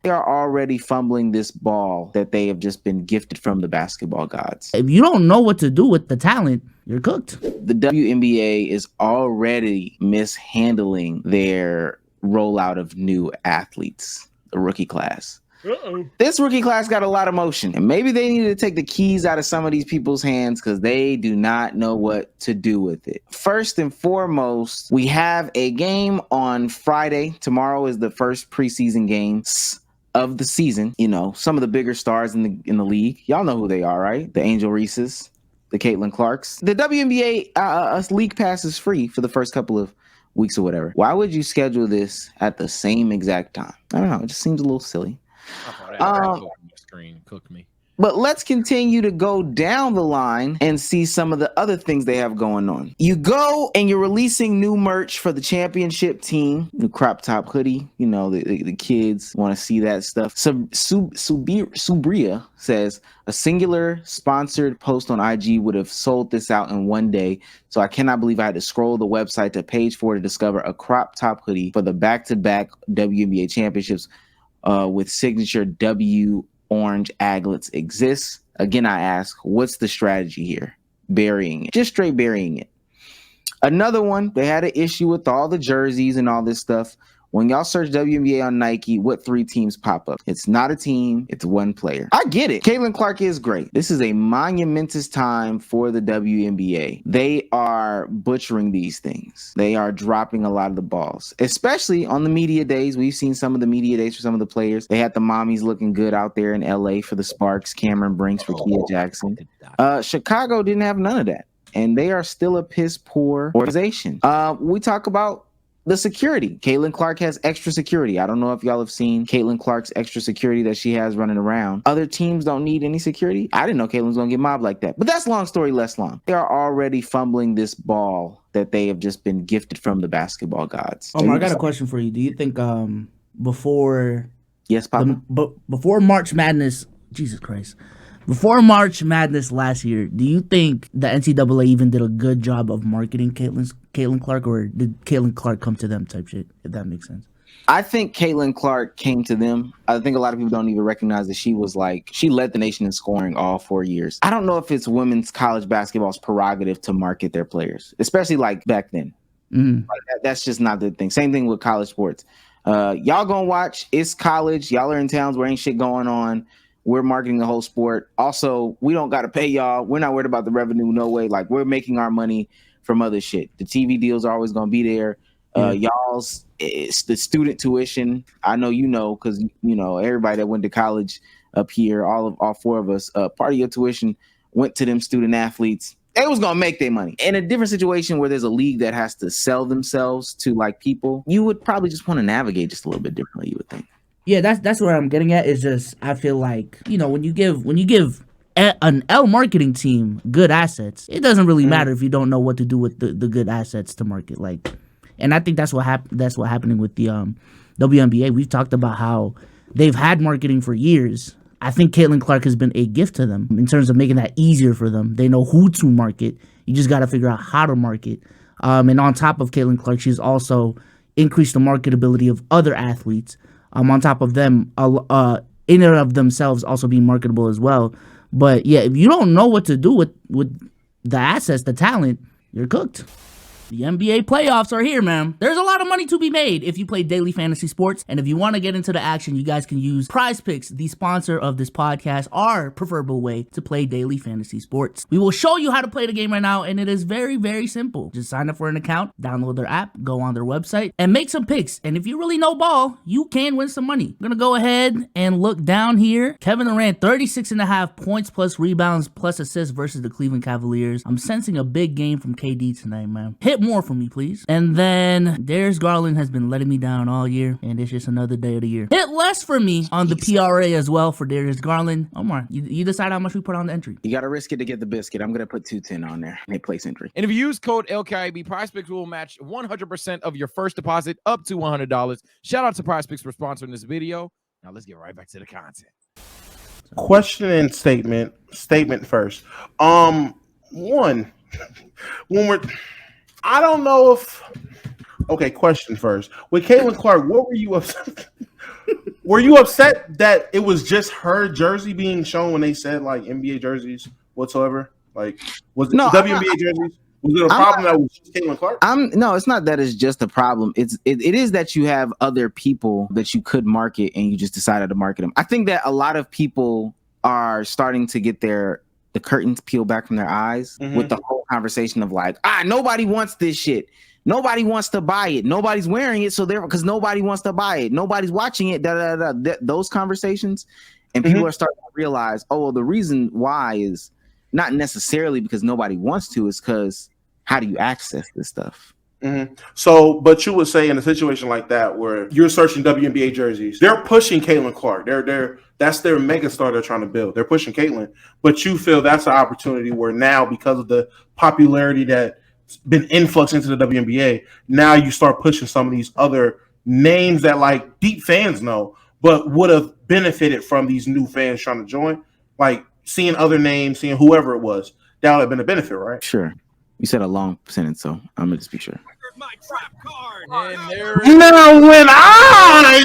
They are already fumbling this ball that they have just been gifted from the basketball gods. If you don't know what to do with the talent, you're cooked. The WNBA is already mishandling their rollout of new athletes, the rookie class. This rookie class got a lot of motion, and maybe they need to take the keys out of some of these people's hands because they do not know what to do with it. First and foremost, we have a game on Friday. Tomorrow is the first preseason game of the season. You know, some of the bigger stars in the league. Y'all know who they are, right? The Angel Reeses, the Caitlin Clarks. The WNBA league pass is free for the first couple of weeks or whatever. Why would you schedule this at the same exact time? I don't know. It just seems a little silly. Screen cooked me. But let's continue to go down the line and see some of the other things they have going on. You go and you're releasing new merch for the championship team, the crop top hoodie. You know, the kids want to see that stuff. Subria says, a singular sponsored post on IG would have sold this out in one day. So I cannot believe I had to scroll the website to page 4 to discover a crop top hoodie for the back-to-back WNBA championships with signature W orange aglets exists. Again, I ask, what's the strategy here? Burying it. Just straight burying it. Another one, they had an issue with all the jerseys and all this stuff. When y'all search WNBA on Nike, what 3 teams pop up? It's not a team, it's one player. I get it. Caitlin Clark is great. This is a monumentous time for the WNBA. They are butchering these things. They are dropping a lot of the balls, especially on the media days. We've seen some of the media days for some of the players. They had the mommies looking good out there in LA for the Sparks, Cameron Brinks for Kia Jackson. Chicago didn't have none of that, and they are still a piss poor organization. We talk about the security. Caitlin Clark has extra security. I don't know if y'all have seen Caitlin Clark's extra security that she has running around. Other teams don't need any security. I didn't know Caitlin's gonna get mobbed like that. But that's long story less long. They are already fumbling this ball that they have just been gifted from the basketball gods. Omar, I got a question for you. Do you think before before March Madness, Jesus Christ, before March Madness last year, do you think the NCAA even did a good job of marketing Caitlin Clark, or did Caitlin Clark come to them type shit, if that makes sense? I think Caitlin Clark came to them. I think a lot of people don't even recognize that she led the nation in scoring all 4 years. I don't know if it's women's college basketball's prerogative to market their players, especially like back then. Like that's just not the thing. Same thing with college sports. Y'all gonna watch, it's college. Y'all are in towns where ain't shit going on. We're marketing the whole sport. Also, we don't got to pay y'all. We're not worried about the revenue. No way. Like, we're making our money from other shit. The TV deals are always going to be there. Y'all's, it's the student tuition. I know you know, because, you know, everybody that went to college up here, all 4 of us, part of your tuition went to them student athletes. They was going to make their money. In a different situation where there's a league that has to sell themselves to, like, people, you would probably just want to navigate just a little bit differently, you would think. Yeah, that's where I'm getting at. Is just, I feel like, you know, when you give an L marketing team good assets, it doesn't really matter if you don't know what to do with the good assets to market. Like, and I think that's what happening with the WNBA. We've talked about how they've had marketing for years. I think Caitlin Clark has been a gift to them in terms of making that easier for them. They know who to market. You just got to figure out how to market. And on top of Caitlin Clark, she's also increased the marketability of other athletes. On top of them, in and of themselves also being marketable as well. But yeah, if you don't know what to do with the assets, the talent, you're cooked. The NBA playoffs are here, man. There's a lot of money to be made if you play daily fantasy sports. And if you want to get into the action, you guys can use Prize Picks, the sponsor of this podcast, our preferable way to play daily fantasy sports. We will show you how to play the game right now, and it is very, very simple. Just sign up for an account, download their app, go on their website, and make some picks. And if you really know ball, you can win some money. I'm going to go ahead and look down here. Kevin Durant, 36.5 points plus rebounds plus assists versus the Cleveland Cavaliers. I'm sensing a big game from KD tonight, man. Hit more for me, please. And then Darius Garland has been letting me down all year, and it's just another day of the year. Hit less for me on the PRA as well for Darius Garland. Omar, you decide how much we put on the entry. You got to risk it to get the biscuit. I'm going to put 210 on there. Make place entry. And if you use code LKIB, PrizePicks will match 100% of your first deposit up to $100. Shout out to PrizePicks for sponsoring this video. Now let's get right back to the content. Question and statement. Statement first. One, when we're, I don't know if. Okay, question first. With Caitlin Clark, what were you upset? Were you upset that it was just her jersey being shown when they said like NBA jerseys whatsoever? Like, was it No, WNBA jerseys? Was it a problem that was just Caitlin Clark? No, it's not that it's just a problem. It is that you have other people that you could market and you just decided to market them. I think that a lot of people are starting to get the curtains peeled back from their eyes with the whole conversation of like, nobody wants this shit. Nobody wants to buy it. Nobody's wearing it, so therefore, because nobody wants to buy it. Nobody's watching it. Those conversations, and people are starting to realize, oh, well, the reason why is not necessarily because nobody wants to, is because how do you access this stuff? So, but you would say in a situation like that where you're searching WNBA jerseys, they're pushing Caitlin Clark. That's their megastar they're trying to build. They're pushing Caitlin, but you feel that's an opportunity where now, because of the popularity that's been influx into the WNBA, now you start pushing some of these other names that like deep fans know, but would have benefited from these new fans trying to join, like seeing other names, seeing whoever it was. That would have been a benefit, right? Sure. You said a long sentence, so I'm going to just be sure. My trap card. And there Now, when I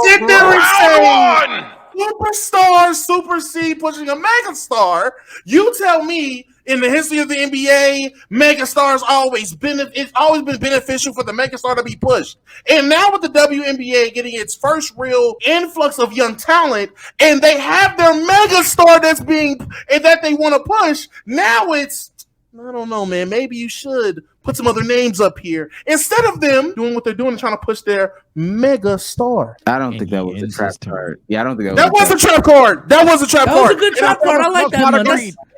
sit there and say superstar supersede pushing a megastar, you tell me in the history of the NBA, megastars it's always been beneficial for the megastar to be pushed. And now with the WNBA getting its first real influx of young talent, and they have their megastar that they want to push, now it's, I don't know, man. Maybe you should put some other names up here instead of them doing what they're doing and trying to push their mega star. I don't think that was a trap card. Yeah, I don't think that was a trap card. That was a trap card. That was a good trap card. I like that one.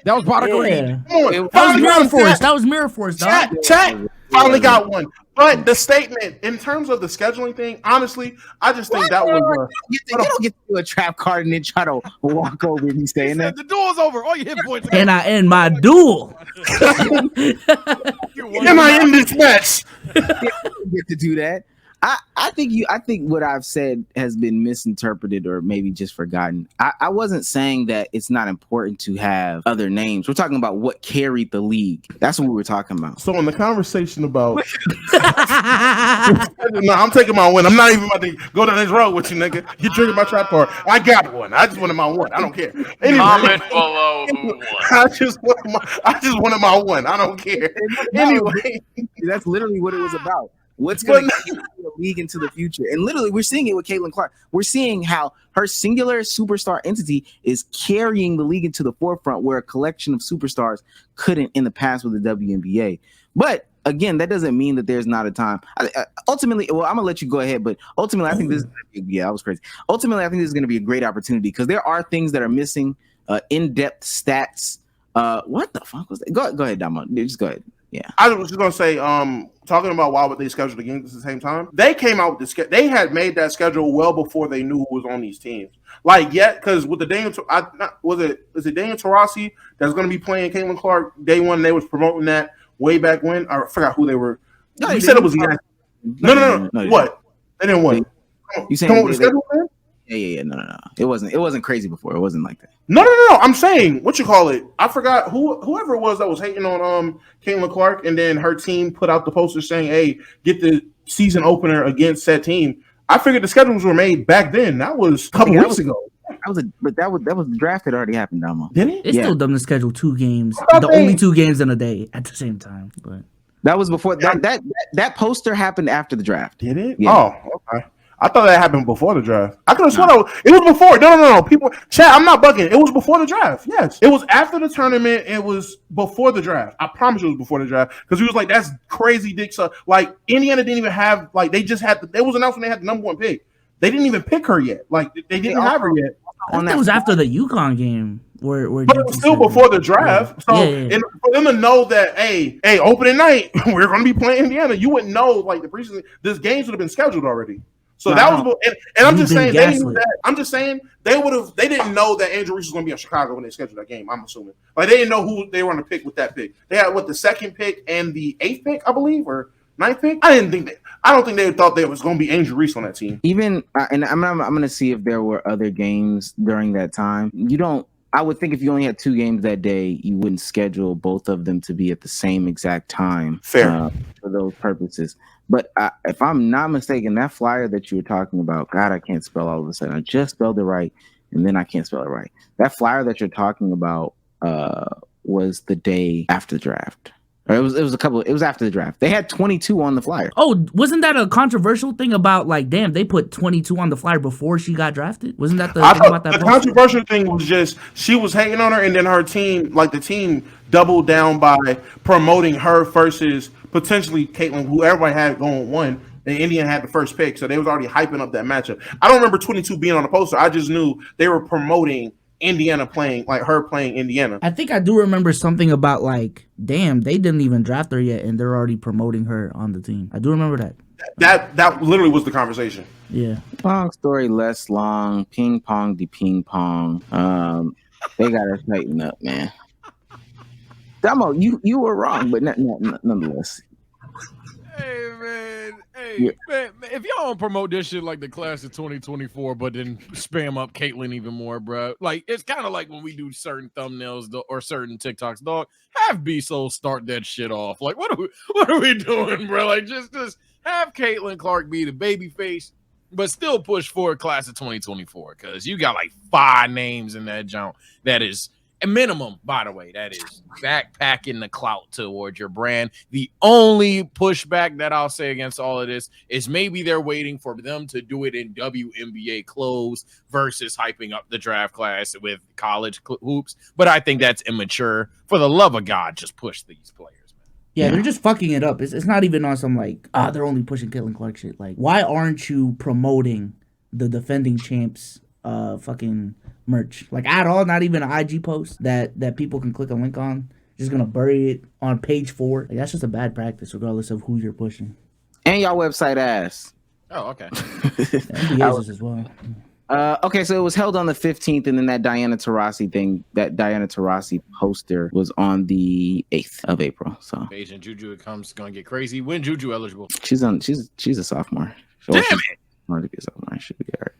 That was Bada Green. That was Mirror Force. That was Mirror Force. Chat finally got one. But the statement, in terms of the scheduling thing, honestly, I just think that was you don't get to do a trap card and then try to walk over and stay in there. The duel's over. All you hit points. And I end my duel. Am I in this match? Get to do that. I think what I've said has been misinterpreted or maybe just forgotten. I wasn't saying that it's not important to have other names. We're talking about what carried the league. That's what we were talking about. So in the conversation about no, I'm taking my win. I'm not even about to go down this road with you, nigga. You triggered my trap card. I got one. I just wanted my one. I don't care. Anyway, comment below who won. I just wanted my one. I don't care. Anyway, that's literally what it was about. What's going to carry the league into the future? And literally, we're seeing it with Caitlin Clark. We're seeing how her singular superstar entity is carrying the league into the forefront where a collection of superstars couldn't in the past with the WNBA. But again, that doesn't mean that there's not a time. Ultimately, well, I'm going to let you go ahead, but ultimately, I think this I was crazy. Ultimately, I think this is going to be a great opportunity because there are things that are missing, in-depth stats. What the fuck was that? Go ahead, Damo. Just go ahead. Yeah. I was just gonna say, talking about why would they schedule the games at the same time? They came out with the they had made that schedule well before they knew who was on these teams. Like, because with the Daniel, was it Daniel Taurasi that's gonna be playing Caitlin Clark day one? They was promoting that way back when. I forgot who they were. No, you said it was no. What? They didn't win. You saying come up with the schedule, man? Yeah. No. It wasn't crazy before. It wasn't like that. No. I'm saying, what you call it? I forgot whoever it was that was hating on Caitlin Clark, and then her team put out the poster saying, "Hey, get the season opener against that team." I figured the schedules were made back then. That was a couple weeks ago. That was the draft had already happened, Damo. Didn't it? It's still dumb to schedule 2 games, only 2 games in a day at the same time. But that was before that poster happened after the draft. Did it? Yeah. Oh, okay. I thought that happened before the draft. I could have sworn it was before. No. People, chat, I'm not bugging. It was before the draft. Yes. It was after the tournament. It was before the draft. I promise you it was before the draft. Because he was like, that's crazy dick. So, like, Indiana didn't even have, like, they just had, it was announced when they had the number 1 pick. They didn't even pick her yet. Like, they didn't have her yet. I think it was after the UConn game. Where but it was still before the draft. So and for them to know that, hey, opening night, we're going to be playing Indiana, you wouldn't know, like, the preseason, this games would have been scheduled already. So that was, and I'm just saying, they knew that. I'm just saying they didn't know that Andrew Reese was going to be in Chicago when they scheduled that game. I'm assuming, like, they didn't know who they were going to pick with that pick. They had the 2nd pick and the 8th pick, I believe, or 9th pick. I don't think they thought there was going to be Andrew Reese on that team. Even, and I'm going to see if there were other games during that time. I would think if you only had 2 games that day, you wouldn't schedule both of them to be at the same exact time. Fair. For those purposes. But if I'm not mistaken, that flyer that you were talking about, God, I can't spell all of a sudden. I just spelled it right, and then I can't spell it right. That flyer that you're talking about was the day after the draft. Or it was after the draft. They had 22 on the flyer. Oh, wasn't that a controversial thing about like, damn, they put 22 on the flyer before she got drafted? Wasn't that the thing about that? The controversial thing was just she was hating on her, and then her team, like the team, doubled down by promoting her versus potentially Caitlyn, who everybody had going 1. And Indiana had the first pick, so they was already hyping up that matchup. I don't remember 22 being on the poster. I just knew they were promoting Indiana playing, like her playing Indiana. I think I do remember something about like, damn, they didn't even draft her yet, and they're already promoting her on the team. I do remember that. That literally was the conversation. Yeah. Long story less long. Ping pong de ping pong. They got to tighten up, man. Damo, you were wrong, but nonetheless. Hey man, if y'all don't promote this shit like the class of 2024, but then spam up Caitlyn even more, bro. Like it's kind of like when we do certain thumbnails or certain TikToks, dog. Have B-Soul start that shit off. Like what are we doing, bro? Like just have Caitlyn Clark be the baby face, but still push for class of 2024 because you got like 5 names in that jump. That is a minimum, by the way. That is backpacking the clout towards your brand. The only pushback that I'll say against all of this is maybe they're waiting for them to do it in WNBA clothes versus hyping up the draft class with college hoops. But I think that's immature. For the love of God, just push these players. Yeah, they're just fucking it up. It's not even on some like, they're only pushing Caitlyn Clark shit. Like, why aren't you promoting the defending champs fucking merch? Like at all, not even an IG post that people can click a link on. Just gonna bury it on page 4. Like, that's just a bad practice, regardless of who you're pushing. And y'all website ass. Oh, okay. NBA's as well. Okay, so it was held on the 15th, and then that Diana Taurasi poster was on the 8th of April. So Agent Juju gonna get crazy. When Juju eligible? she's a sophomore. Damn it! Hard to be a sophomore. Should be all right.